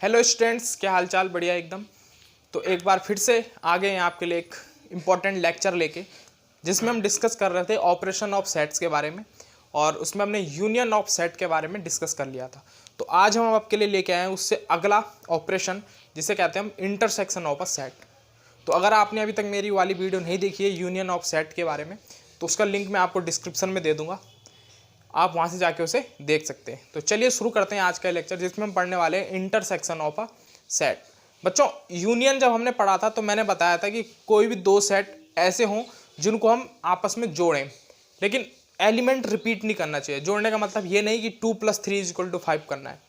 Hello students, क्या हाल चाल? बढ़िया एकदम। तो एक बार फिर से आ गए हैं आपके लिए एक इम्पॉर्टेंट लेक्चर लेके, जिसमें हम डिस्कस कर रहे थे ऑपरेशन ऑफ सेट्स के बारे में, और उसमें हमने यूनियन ऑफ सेट के बारे में डिस्कस कर लिया था। तो आज हम आपके लिए लेके आए हैं उससे अगला ऑपरेशन, जिसे कहते हैं हम इंटरसेक्शन ऑफ अ सेट। तो अगर आपने अभी तक मेरी वाली वीडियो नहीं देखी है यूनियन ऑफ सेट के बारे में, तो उसका लिंक मैं आपको डिस्क्रिप्शन में दे दूंगा, आप वहाँ से जाके उसे देख सकते हैं। तो चलिए शुरू करते हैं आज का लेक्चर, जिसमें हम पढ़ने वाले हैं इंटरसेक्शन ऑफ अ सेट। बच्चों, यूनियन जब हमने पढ़ा था तो मैंने बताया था कि कोई भी दो सेट ऐसे हों जिनको हम आपस में जोड़ें, लेकिन एलिमेंट रिपीट नहीं करना चाहिए। जोड़ने का मतलब ये नहीं कि 2+3=5 करना है।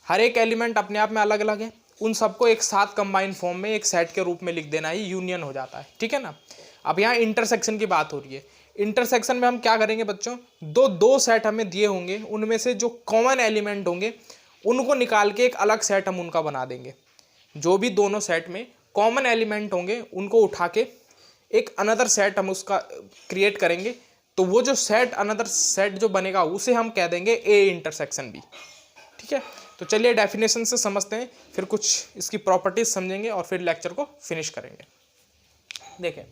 हर एक एलिमेंट अपने आप में अलग अलग है, उन सबको एक साथ कंबाइन फॉर्म में एक सेट के रूप में लिख देना ही यूनियन हो जाता है। ठीक है ना। अब यहाँ इंटरसेक्शन की बात हो रही है। इंटरसेक्शन में हम क्या करेंगे बच्चों, दो सेट हमें दिए होंगे, उनमें से जो कॉमन एलिमेंट होंगे उनको निकाल के एक अलग सेट हम उनका बना देंगे। जो भी दोनों सेट में कॉमन एलिमेंट होंगे उनको उठा के एक अनदर सेट हम उसका क्रिएट करेंगे। तो वो जो सेट अनदर सेट जो बनेगा उसे हम कह देंगे ए इंटरसेक्शन बी। ठीक है। तो चलिए डेफिनेशन से समझते हैं, फिर कुछ इसकी प्रॉपर्टीज समझेंगे और फिर लेक्चर को फिनिश करेंगे। देखें,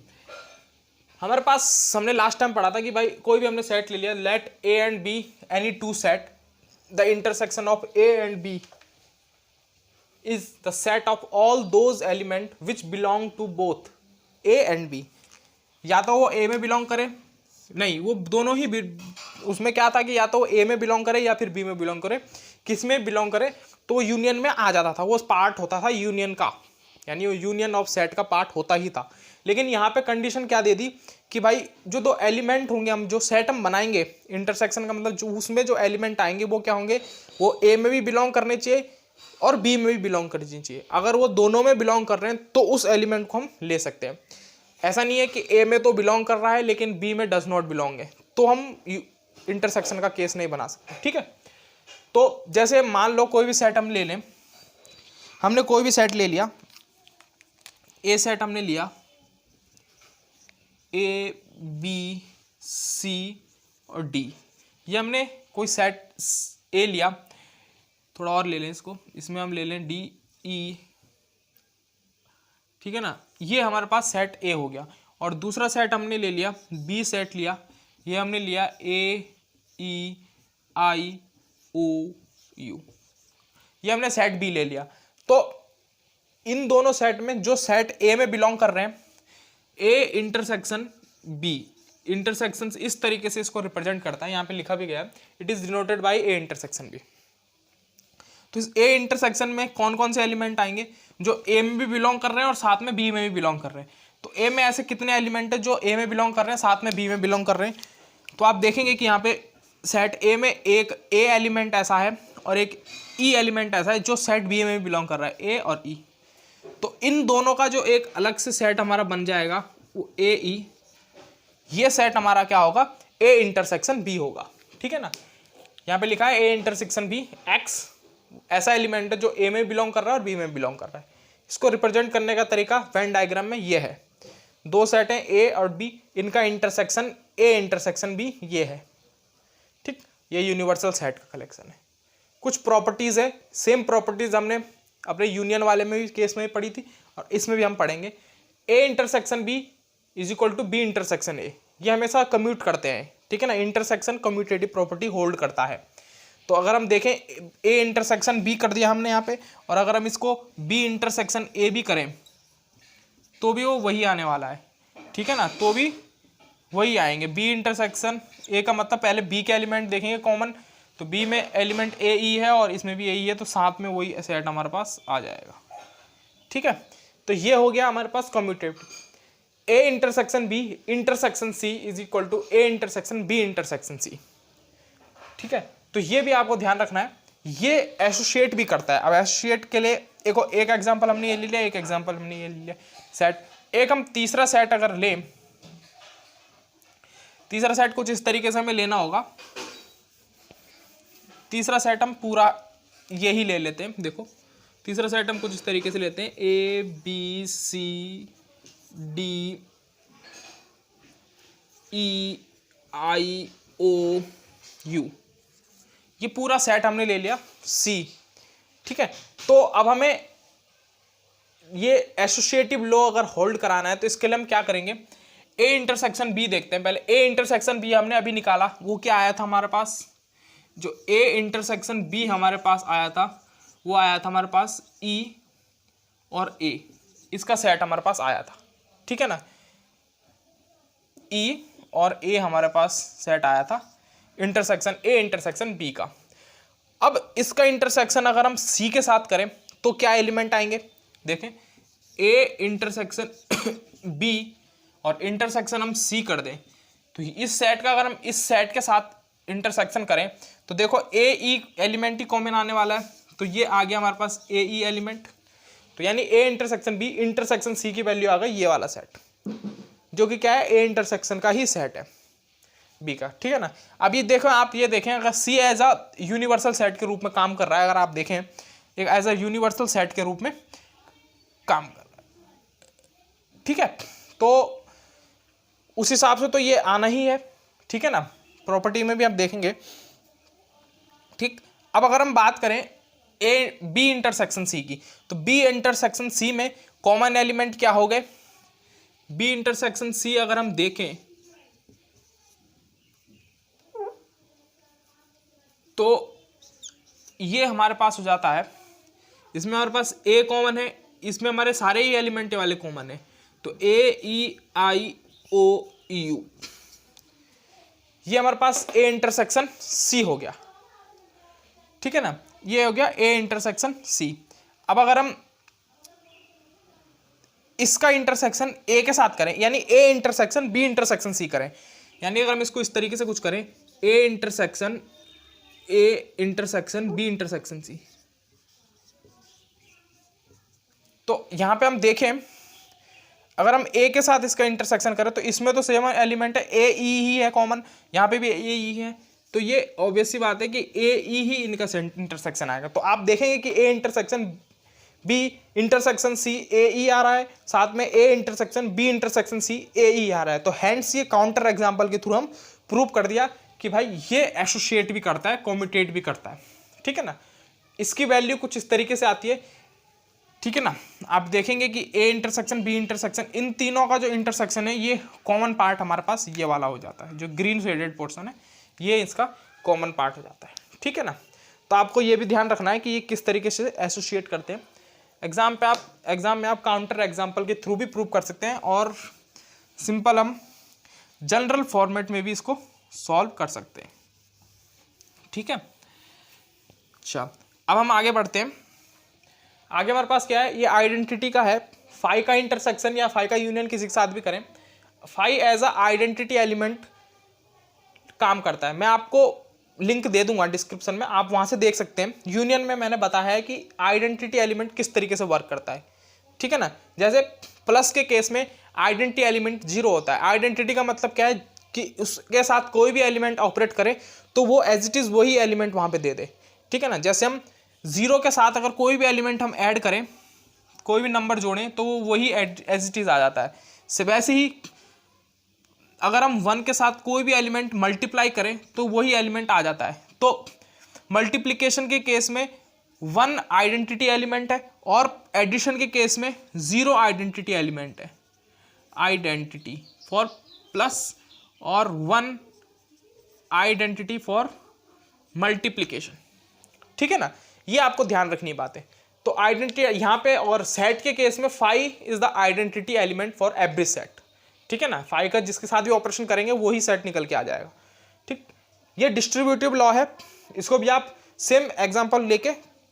हमारे पास हमने लास्ट टाइम पढ़ा था कि भाई कोई भी हमने सेट ले लिया, let A and B any two set, the intersection of A and B is the set of all those element which belong to both A and B. या तो वो ए में बिलोंग करे, नहीं वो दोनों ही उसमें क्या था कि या तो ए में बिलोंग करे या फिर बी में बिलोंग करे। किस में बिलोंग करे तो वो यूनियन में आ जाता था, वो पार्ट होता था यूनियन का, यानी वो यूनियन ऑफ सेट का पार्ट होता ही था। लेकिन यहाँ पे कंडीशन क्या दे दी कि भाई जो दो एलिमेंट होंगे, हम जो सेट हम बनाएंगे इंटरसेक्शन का मतलब जो उसमें जो एलिमेंट आएंगे वो क्या होंगे, वो ए में भी बिलोंग करने चाहिए और बी में भी बिलोंग करनी चाहिए। अगर वो दोनों में बिलोंग कर रहे हैं तो उस एलिमेंट को हम ले सकते हैं। ऐसा नहीं है कि ए में तो बिलोंग कर रहा है लेकिन बी में डज नॉट बिलोंग है, तो हम इंटरसेक्शन का केस नहीं बना सकते। ठीक है। तो जैसे मान लो कोई भी सेट हम ले लें, हमने कोई भी सेट ले लिया, ए सेट हमने लिया, ए बी सी और डी, ये हमने कोई सेट ए लिया। थोड़ा और ले लें इसको, इसमें हम ले लें डी ई। ठीक है ना, ये हमारे पास सेट ए हो गया। और दूसरा सेट हमने ले लिया, बी सेट लिया, ये हमने लिया ए ई आई ओ यू, ये हमने सेट बी ले लिया। तो इन दोनों सेट में जो सेट ए में बिलोंग कर रहे हैं, ए इंटरसेक्शन बी, इंटरसेक्शन इस तरीके से इसको रिप्रेजेंट करता है, यहाँ पे लिखा भी गया है, it is denoted by A intersection B. तो इस ए इंटरसेक्शन में कौन कौन से एलिमेंट आएंगे, जो ए में भी बिलोंग कर रहे हैं और साथ में बी में भी बिलोंग कर रहे हैं। तो ए में ऐसे कितने एलिमेंट है जो ए में बिलोंग कर रहे हैं साथ में बी में बिलोंग कर रहे हैं। तो आप देखेंगे कि यहाँ पे सेट ए में एक ए एलिमेंट ऐसा है और एक ई एलिमेंट ऐसा है जो सेट बी में भी बिलोंग कर रहा है, ए और ई। तो इन दोनों का जो एक अलग से सेट हमारा बन जाएगा वो ए ई, ये सेट हमारा क्या होगा, ए इंटरसेक्शन बी होगा। ठीक है ना। यहाँ पे लिखा है ए इंटरसेक्शन बी, एक्स ऐसा एलिमेंट है जो ए में बिलोंग कर रहा है और बी में बिलोंग कर रहा है। इसको रिप्रेजेंट करने का तरीका वेन डायग्राम में ये है, दो सेट हैं ए और बी, इनका इंटरसेक्शन ए इंटरसेक्शन बी ये है। ठीक, ये यूनिवर्सल सेट का कलेक्शन है। कुछ प्रॉपर्टीज है, सेम प्रॉपर्टीज हमने अपने यूनियन वाले में भी केस में पढ़ी थी और इसमें भी हम पढ़ेंगे। A intersection B is equal to B intersection A, ये हमेशा कम्यूट करते हैं। ठीक है ना, इंटरसेक्शन कम्यूटेटिव प्रॉपर्टी होल्ड करता है। तो अगर हम देखें ए इंटरसेक्शन बी कर दिया हमने यहाँ पे, और अगर हम इसको बी इंटरसेक्शन ए भी करें तो भी वो वही आने वाला है। ठीक है ना, तो भी वही आएंगे। बी इंटरसेक्शन ए का मतलब पहले बी के एलिमेंट देखेंगे कॉमन, तो बी में एलिमेंट ए ई है और इसमें भी ए ई है, तो साथ में वही सेट हमारे पास आ जाएगा। ठीक है, तो ये हो गया हमारे पास commutative. A intersection B intersection C is equal to A intersection B intersection C. ठीक है, तो ये भी आपको ध्यान रखना है, ये एसोसिएट भी करता है। अब एसोसिएट के लिए एक एग्जांपल हमने ये ले लिया, एक एग्जांपल हमने ये ले लिया सेट। एक हम तीसरा सेट अगर लें, तीसरा सेट कुछ इस तरीके से हमें लेना होगा। तीसरा सेट हम पूरा यही ले लेते हैं। देखो, तीसरा सेट हम कुछ इस तरीके से लेते हैं, A B C D E I O U, ये पूरा सेट हमने ले लिया सी। ठीक है। तो अब हमें ये एसोसिएटिव लॉ अगर होल्ड कराना है तो इसके लिए हम क्या करेंगे, ए इंटरसेक्शन बी देखते हैं पहले। ए इंटरसेक्शन बी हमने अभी निकाला, वो क्या आया था हमारे पास, जो ए इंटरसेक्शन बी हमारे पास आया था वो आया था हमारे पास ई और ए, इसका सेट हमारे पास आया था, ठीक है ना। ई और ए हमारे पास सेट आया था इंटरसेक्शन ए इंटरसेक्शन बी का। अब इसका इंटरसेक्शन अगर हम सी के साथ करें तो क्या एलिमेंट आएंगे, देखें ए इंटरसेक्शन बी और इंटरसेक्शन हम सी कर दें तो इस सेट का अगर हम इस सेट के साथ इंटरसेक्शन करें तो देखो ए ई एलिमेंट ही कॉमन आने वाला है, तो ये आ गया हमारे पास ए ई एलिमेंट। तो यानी A intersection B intersection C की वैल्यू आ गई ये वाला सेट, जो कि क्या है ए इंटरसेक्शन का ही सेट है बी का, ठीक है ना। अब ये देखो, आप ये देखें अगर सी एज अ यूनिवर्सल सेट के रूप में काम कर रहा है, अगर आप देखें एक एज अ यूनिवर्सल सेट के रूप में काम कर रहा है, ठीक है। तो उस हिसाब से तो ये आना ही है, ठीक है ना। प्रॉपर्टी में भी आप देखेंगे, ठीक। अब अगर हम बात करें ए बी इंटरसेक्शन सी की, तो बी इंटरसेक्शन सी में कॉमन एलिमेंट क्या हो गए, बी इंटरसेक्शन सी अगर हम देखें तो ये हमारे पास हो जाता है, इसमें हमारे पास ए कॉमन है, इसमें हमारे सारे ही एलिमेंट वाले कॉमन है, तो ए ई आई ओ यू, ये हमारे पास ए इंटरसेक्शन सी हो गया, ठीक है ना। ये हो गया ए इंटरसेक्शन सी। अब अगर हम इसका इंटरसेक्शन ए के साथ करें, यानी A intersection B intersection C करें, यानी अगर हम इसको इस तरीके से कुछ करें A intersection B intersection C, तो यहां पे हम देखें अगर हम ए के साथ इसका इंटरसेक्शन करें तो इसमें तो सेम एलिमेंट है, ए ई ही है कॉमन, यहां पे भी ए ई है, तो ये ऑब्वियस सी बात है कि ए ई ही इनका इंटरसेक्शन आएगा। तो आप देखेंगे कि A intersection B intersection C A E आ रहा है, साथ में A intersection B intersection C A E आ रहा है। तो हैंड्स ये काउंटर एग्जांपल के थ्रू हम प्रूव कर दिया कि भाई ये एसोसिएट भी करता है, कॉम्यूटेट भी करता है, ठीक है ना। इसकी वैल्यू कुछ इस तरीके से आती है, ठीक है ना। आप देखेंगे कि ए इंटरसेक्शन बी इंटरसेक्शन, इन तीनों का जो इंटरसेक्शन है ये कॉमन पार्ट हमारे पास ये वाला हो जाता है, जो ग्रीन शेडेड पोर्शन है ये इसका कॉमन पार्ट हो जाता है, ठीक है ना। तो आपको ये भी ध्यान रखना है कि ये किस तरीके से एसोसिएट करते हैं। एग्जाम में आप काउंटर एग्जाम्पल के थ्रू भी प्रूव कर सकते हैं, और सिंपल हम जनरल फॉर्मेट में भी इसको सॉल्व कर सकते हैं, ठीक है। अच्छा, अब हम आगे बढ़ते हैं। आगे हमारे पास क्या है, ये आइडेंटिटी का है, फाई का इंटरसेक्शन या फाई का यूनियन किसी के साथ भी करें, phi as a identity element काम करता है। मैं आपको लिंक दे दूंगा डिस्क्रिप्शन में, आप वहां से देख सकते हैं। यूनियन में मैंने बताया है कि आइडेंटिटी एलिमेंट किस तरीके से वर्क करता है, ठीक है ना। जैसे प्लस के केस में आइडेंटिटी एलिमेंट 0 होता है। आइडेंटिटी का मतलब क्या है कि उसके साथ कोई भी एलिमेंट ऑपरेट करे तो वो एज इट इज वही एलिमेंट वहां पे दे दे, ठीक है ना। जैसे हम 0 के साथ अगर कोई भी एलिमेंट हम ऐड करें, कोई भी नंबर जोड़ें तो वो वही एज इट इज आ जाता है। वैसे ही अगर हम 1 के साथ कोई भी एलिमेंट मल्टीप्लाई करें तो वही एलिमेंट आ जाता है। तो मल्टीप्लिकेशन के केस में 1 आइडेंटिटी एलिमेंट है और एडिशन के केस में 0 आइडेंटिटी एलिमेंट है। आइडेंटिटी फॉर प्लस और 1 आइडेंटिटी फॉर मल्टीप्लिकेशन, ठीक है ना। ये आपको ध्यान रखनी बात है। तो आइडेंटिटी यहाँ पे, और सेट के केस में phi is the identity element for every set, ठीक है ना। फाई का जिसके साथ भी ऑपरेशन करेंगे वही सेट निकल के आ जाएगा, ठीक। ये डिस्ट्रीब्यूटिव लॉ है, इसको भी आप सेम एग्जांपल लेके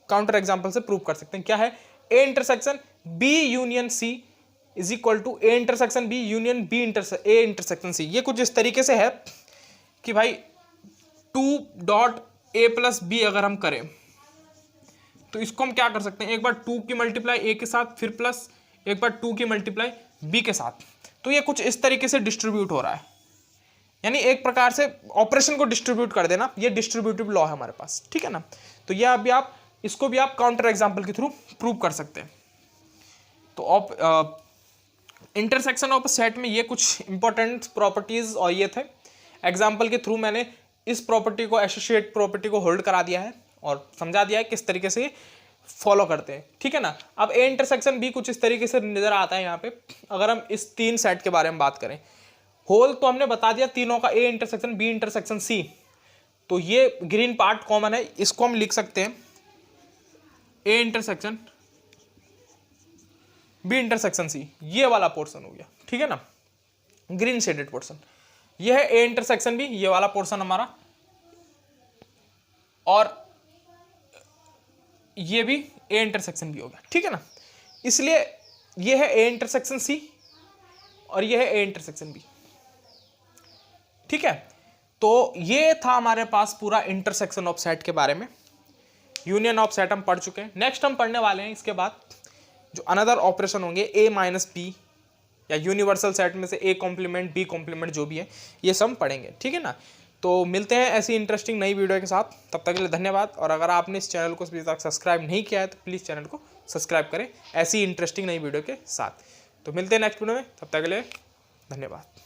काउंटर एग्जांपल से प्रूव कर सकते हैं। क्या है, A intersection B union C is equal to A intersection B union B A intersection C. ये कुछ इस तरीके से है कि भाई 2 डॉट ए प्लस बी अगर हम करें तो इसको हम क्या कर सकते हैं, एक बार 2 की मल्टीप्लाई ए के साथ, फिर प्लस एक बार 2 की मल्टीप्लाई बी के साथ। तो ये कुछ इस तरीके से डिस्ट्रीब्यूट हो रहा है, यानी एक प्रकार से ऑपरेशन को डिस्ट्रीब्यूट कर देना। ये डिस्ट्रीब्यूटिव लॉ है हमारे पास, ठीक है ना। तो ये अभी आप इसको भी आप काउंटर एग्जांपल के थ्रू प्रूव कर सकते हैं। तो इंटरसेक्शन ऑफ सेट में ये कुछ इंपॉर्टेंट प्रॉपर्टीज और ये थे। एग्जाम्पल के थ्रू मैंने इस प्रॉपर्टी को, एसोसिएट प्रॉपर्टी को होल्ड करा दिया है और समझा दिया है किस तरीके से फॉलो करते हैं, ठीक है ना। अब ए इंटरसेक्शन बी कुछ इस तरीके से नजर आता है यहाँ पे। अगर हम इस 3 सेट के बारे में बात करें, होल तो हमने बता दिया तीनों का, A intersection B intersection C, तो ये ग्रीन पार्ट कॉमन है, इसको हम लिख सकते हैं A intersection B intersection C, ये वाला पोर्शन हो गया, ठीक है ना, ग्रीन शेडेड पोर्शन। ये है ए इंटरसेक्शन बी, ये वाला पोर्शन हमारा, और ये भी ए इंटरसेक्शन बी हो गया, ठीक है ना। इसलिए ये है ए इंटरसेक्शन सी और ये है ए इंटरसेक्शन बी, ठीक है। तो ये था हमारे पास पूरा इंटरसेक्शन ऑफ सेट के बारे में। यूनियन ऑफ सेट हम पढ़ चुके हैं। नेक्स्ट हम पढ़ने वाले हैं इसके बाद जो अनदर ऑपरेशन होंगे, ए माइनस बी या यूनिवर्सल सेट में से ए कॉम्प्लीमेंट बी कॉम्प्लीमेंट जो भी है, ये सब पढ़ेंगे, ठीक है ना। तो मिलते हैं ऐसी इंटरेस्टिंग नई वीडियो के साथ, तब तक के लिए धन्यवाद। और अगर आपने इस चैनल को अभी तक सब्सक्राइब नहीं किया है तो प्लीज़ चैनल को सब्सक्राइब करें ऐसी इंटरेस्टिंग नई वीडियो के साथ। तो मिलते हैं नेक्स्ट वीडियो में, तब तक के लिए धन्यवाद।